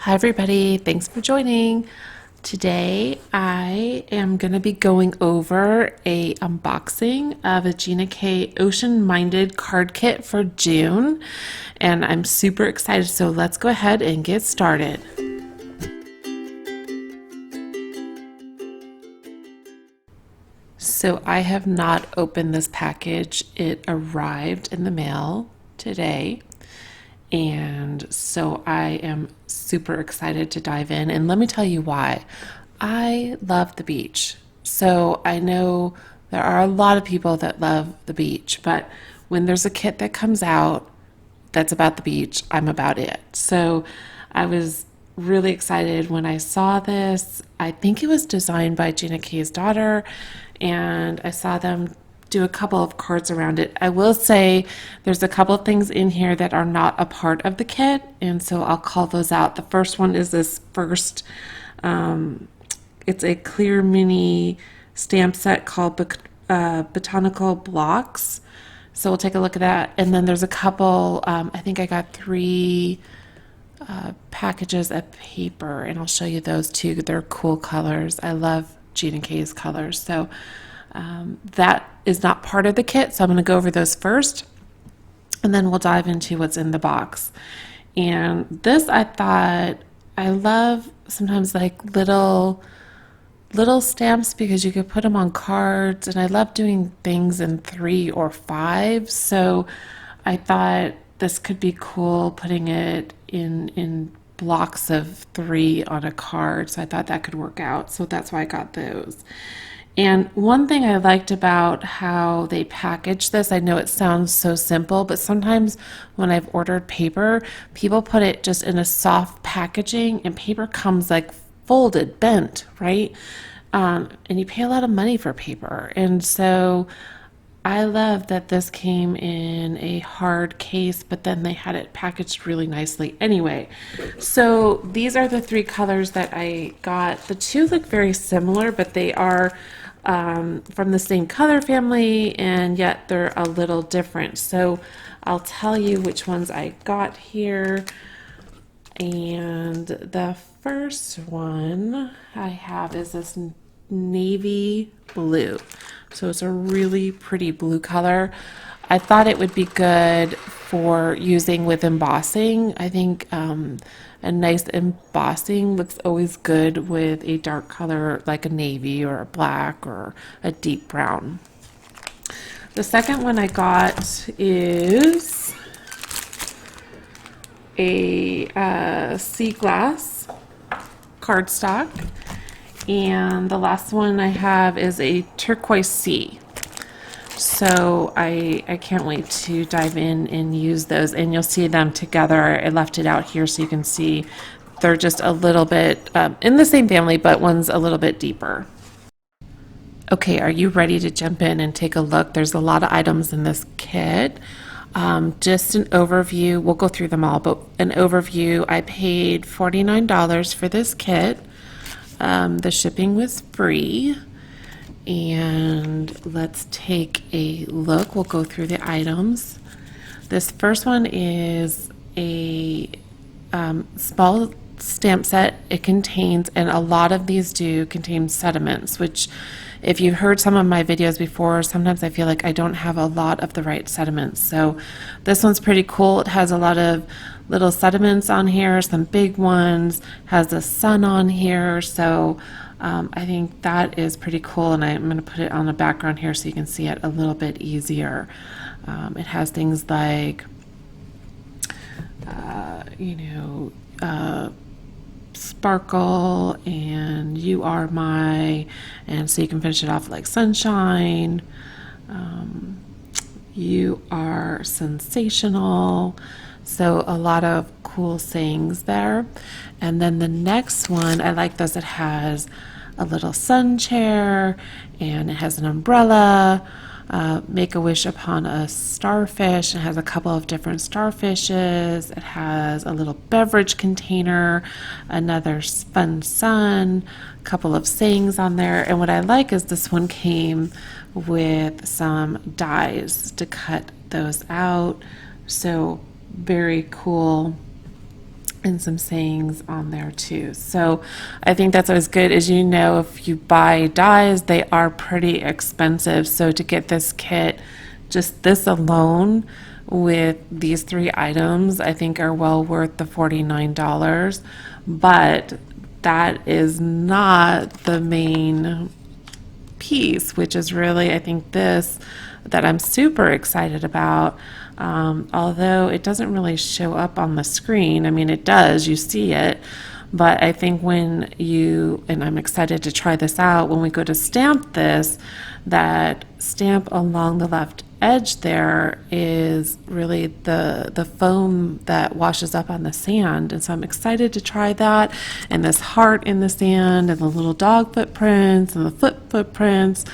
Hi everybody, thanks for joining. Today I am going to be going over a unboxing of a Gina K Ocean Minded card kit for June, and I'm super excited, so let's go ahead and get started. So I have not opened this package. It arrived in the mail today. And so I am super excited to dive in. And let me tell you why. I love the beach. So I know there are a lot of people that love the beach, but when there's a kit that comes out that's about the beach, I'm about it. So I was really excited when I saw this. I think it was designed by Gina K's daughter, and I saw them do a couple of cards around it. I will say there's a couple of things in here that are not a part of the kit, and so I'll call those out. The first one is this first, it's a clear mini stamp set called Botanical Blocks. So we'll take a look at that. And then there's a couple, I think I got three packages of paper, and I'll show you those too. They're cool colors. I love Gina K's colors. So that is not part of the kit, so I'm going to go over those first, and then we'll dive into what's in the box. And this, I thought, I love sometimes like little stamps because you could put them on cards, and I love doing things in 3 or 5, so I thought this could be cool, putting it in blocks of 3 on a card, so I thought that could work out, so that's why I got those. And one thing I liked about how they package this, I know it sounds so simple, but sometimes when I've ordered paper, people put it just in a soft packaging, and paper comes like folded, bent, right? And you pay a lot of money for paper. And so I love that this came in a hard case, but then they had it packaged really nicely. Anyway, so these are the 3 colors that I got. The 2 look very similar, but they are from the same color family, and yet they're a little different. So I'll tell you which ones I got here. And the first one I have is this navy blue. So it's a really pretty blue color. I thought it would be good for using with embossing. I think a nice embossing looks always good with a dark color like a navy or a black or a deep brown. The second one I got is a sea glass cardstock, and the last one I have is a turquoise sea. So I can't wait to dive in and use those, and you'll see them together. I left it out here so you can see they're just a little bit in the same family, but one's a little bit deeper. Okay, are you ready to jump in and take a look? There's a lot of items in this kit. Just an overview, we'll go through them all, but an overview, I paid $49 for this kit. The shipping was free. And let's take a look. We'll go through the items. This first one is a small stamp set. It contains, and a lot of these do contain sediments, which if you've heard some of my videos before, sometimes I feel like I don't have a lot of the right sediments. So this one's pretty cool. It has a lot of little sediments on here, some big ones, has the sun on here. So I think that is pretty cool, and I'm going to put it on the background here so you can see it a little bit easier. It has things like, sparkle and you are my, and so you can finish it off like sunshine. You are sensational. So a lot of cool sayings there. And then the next one, I like this. It has a little sun chair, and it has an umbrella. Make a wish upon a starfish. It has a couple of different starfishes. It has a little beverage container, another fun sun, a couple of sayings on there. And what I like is this one came with some dies to cut those out. So very cool. and some sayings on there too. So I think that's always good. As you know, if you buy dies, they are pretty expensive. So to get this kit, just this alone with these 3 items, I think are well worth the $49. But that is not the main piece, which is really, I think, this that I'm super excited about. Although it doesn't really show up on the screen. I mean, it does, you see it. But I think when you, and I'm excited to try this out, when we go to stamp this, that stamp along the left edge there is really the foam that washes up on the sand. And so I'm excited to try that, and this heart in the sand, and the little dog footprints, and the footprints,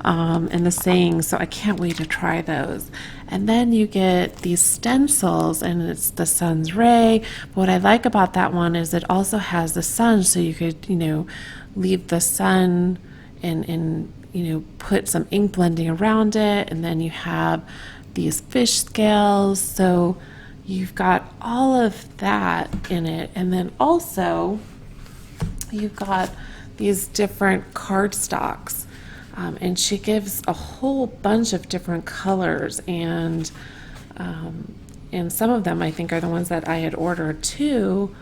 and the sayings. So I can't wait to try those. And then you get these stencils, and it's the sun's ray. But what I like about that one is it also has the sun, so you could, leave the sun and put some ink blending around it. And then you have these fish scales. So you've got all of that in it. And then also you've got these different cardstocks. And she gives a whole bunch of different colors, and some of them I think are the ones that I had ordered too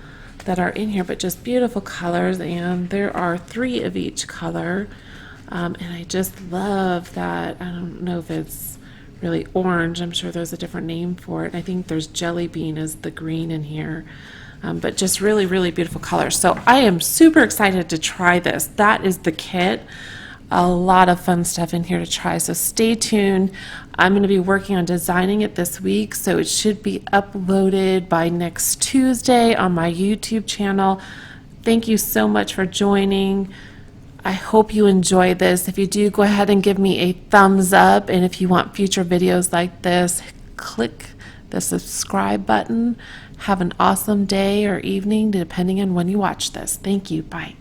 that are in here, but just beautiful colors. And there are 3 of each color, and I just love that. I don't know if it's really orange. I'm sure there's a different name for it. I think there's jelly bean as the green in here. But just really, really beautiful colors. So I am super excited to try this. That is the kit. A lot of fun stuff in here to try, so stay tuned. I'm going to be working on designing it this week, so it should be uploaded by next Tuesday on my YouTube channel. Thank you so much for joining. I hope you enjoy this. If you do, go ahead and give me a thumbs up, and if you want future videos like this, click the subscribe button. Have an awesome day or evening, depending on when you watch this. Thank you. Bye.